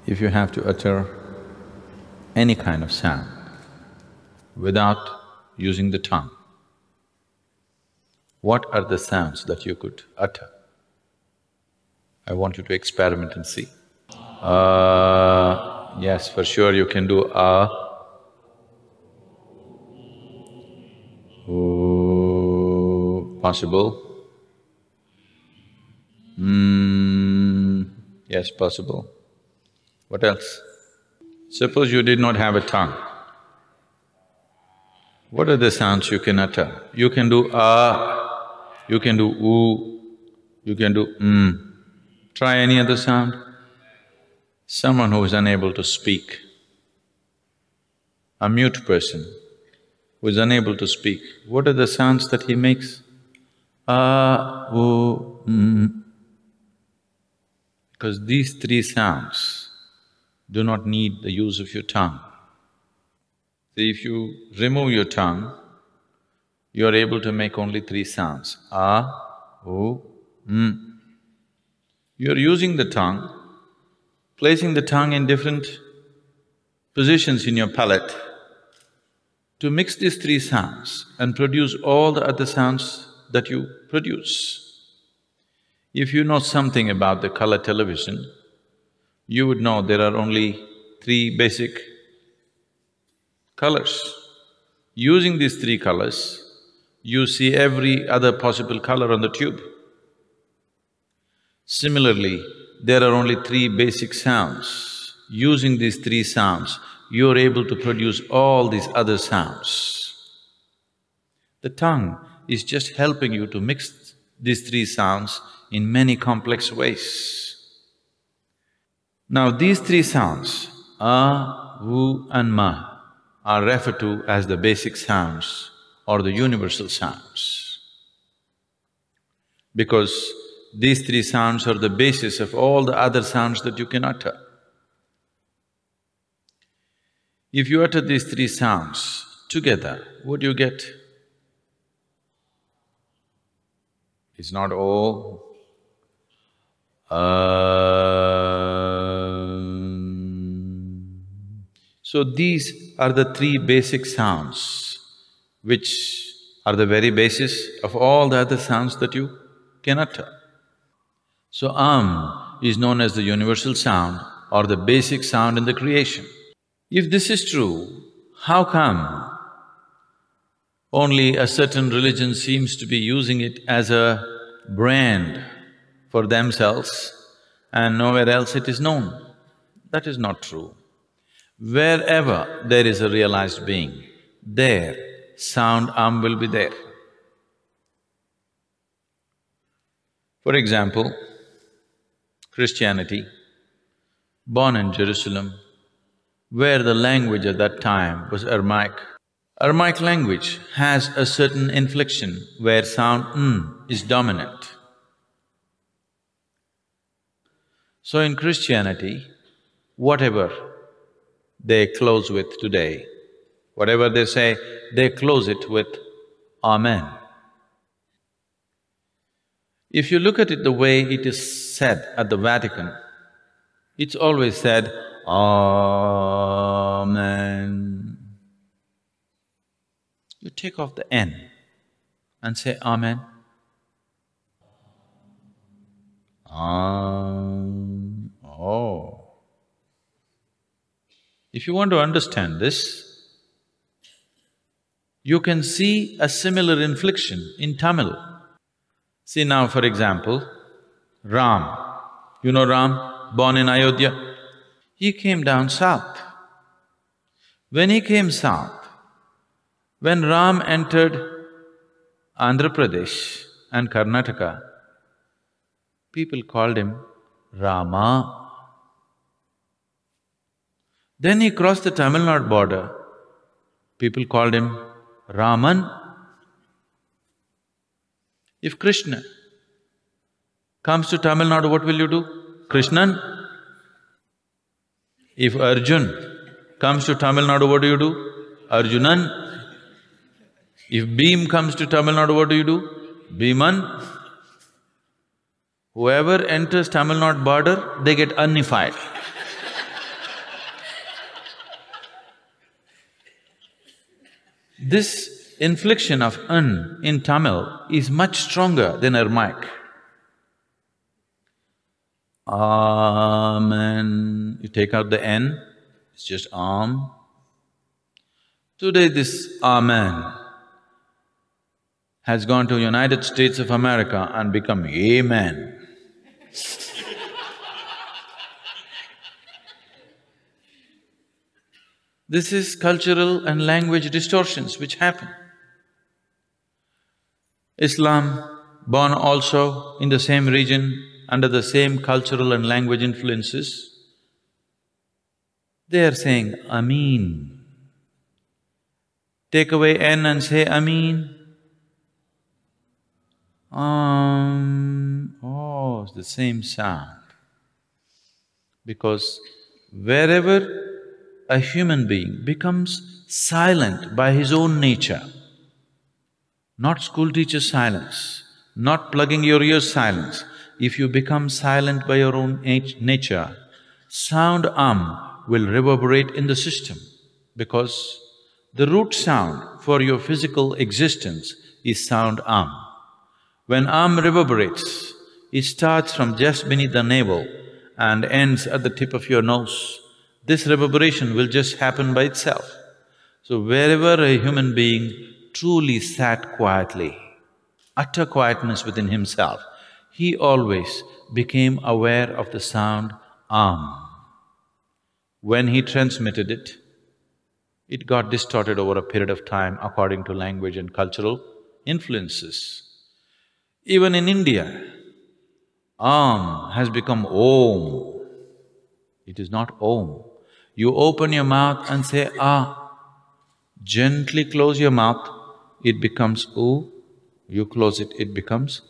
If you have to utter any kind of sound without using the tongue, what are the sounds that you could utter? I want you to experiment and see. Yes, for sure you can do possible. Yes, possible. What else? Suppose you did not have a tongue. What are the sounds you can utter? You can do you can do you can do Try any other sound. Someone who is unable to speak, a mute person who is unable to speak, what are the sounds that he makes? Because these three sounds do not need the use of your tongue. See, if you remove your tongue, you are able to make only three sounds, You are using the tongue, placing the tongue in different positions in your palate to mix these three sounds and produce all the other sounds that you produce. If you know something about the color television, you would know there are only three basic colors. Using these three colors, you see every other possible color on the tube. Similarly, there are only three basic sounds. Using these three sounds, you are able to produce all these other sounds. The tongue is just helping you to mix these three sounds in many complex ways. Now, these three sounds, and ma, are referred to as the basic sounds or the universal sounds, because these three sounds are the basis of all the other sounds that you can utter. If you utter these three sounds together, what do you get? It's not So these are the three basic sounds which are the very basis of all the other sounds that you can utter. So is known as the universal sound or the basic sound in the creation. If this is true, how come only a certain religion seems to be using it as a brand for themselves and nowhere else it is known? That is not true. Wherever there is a realized being, there sound will be there. For example, Christianity, born in Jerusalem, where the language at that time was Aramaic. Aramaic language has a certain inflection where sound is dominant. So in Christianity, whatever they close with today, whatever they say, they close it with Amen. If you look at it the way it is said at the Vatican, it's always said, Amen. You take off the N and say Amen. If you want to understand this, you can see a similar inflection in Tamil. See now, for example, Ram. You know Ram, born in Ayodhya? He came down south. When he came south, when Ram entered Andhra Pradesh and Karnataka, people called him Rama. Then he crossed the Tamil Nadu border, people called him Raman. If Krishna comes to Tamil Nadu, what will you do? Krishnan. If Arjun comes to Tamil Nadu, what do you do? Arjunan. If Bhim comes to Tamil Nadu, what do you do? Bhiman. Whoever enters Tamil Nadu border, they get unified. This inflection of N in Tamil is much stronger than Aramaic. Amen. You take out the N, it's just Am. Today this Amen has gone to United States of America and become Amen. This is cultural and language distortions which happen. Islam, born also in the same region, under the same cultural and language influences, they are saying Ameen. Take away N and say Ameen. Oh, it's the same sound. Because wherever a human being becomes silent by his own nature, not school teacher silence, not plugging your ears silence, if you become silent by your own nature, sound will reverberate in the system because the root sound for your physical existence is sound When reverberates, it starts from just beneath the navel and ends at the tip of your nose. This reverberation will just happen by itself. So wherever a human being truly sat quietly, utter quietness within himself, he always became aware of the sound When he transmitted it, it got distorted over a period of time according to language and cultural influences. Even in India, has become Om. It is not Om. You open your mouth and say Gently close your mouth, it becomes U. You close it, it becomes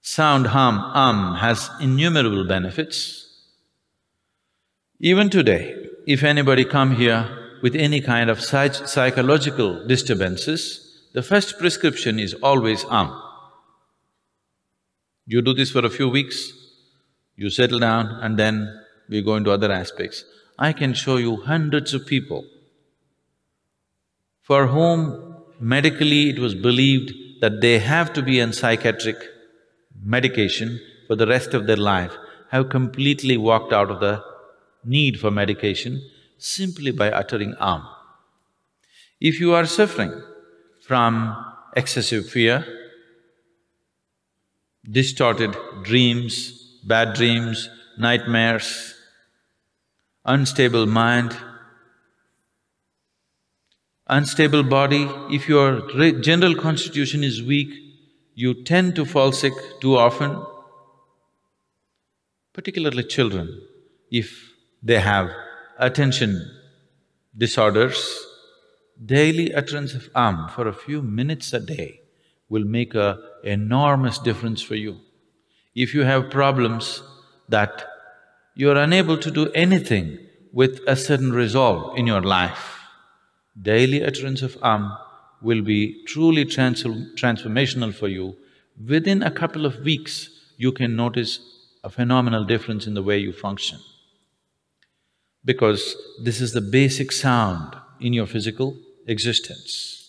Sound has innumerable benefits. Even today, if anybody come here with any kind of psychological disturbances, the first prescription is always You do this for a few weeks, you settle down and then we go into other aspects. I can show you hundreds of people for whom medically it was believed that they have to be on psychiatric medication for the rest of their life, have completely walked out of the need for medication simply by uttering If you are suffering from excessive fear, distorted dreams, bad dreams, nightmares, unstable mind, unstable body, if your general constitution is weak, you tend to fall sick too often, particularly children, if they have attention disorders, daily utterance of for a few minutes a day will make an enormous difference for you. If you have problems that you're unable to do anything with a certain resolve in your life, daily utterance of will be truly transformational for you. Within a couple of weeks, you can notice a phenomenal difference in the way you function. Because this is the basic sound in your physical existence.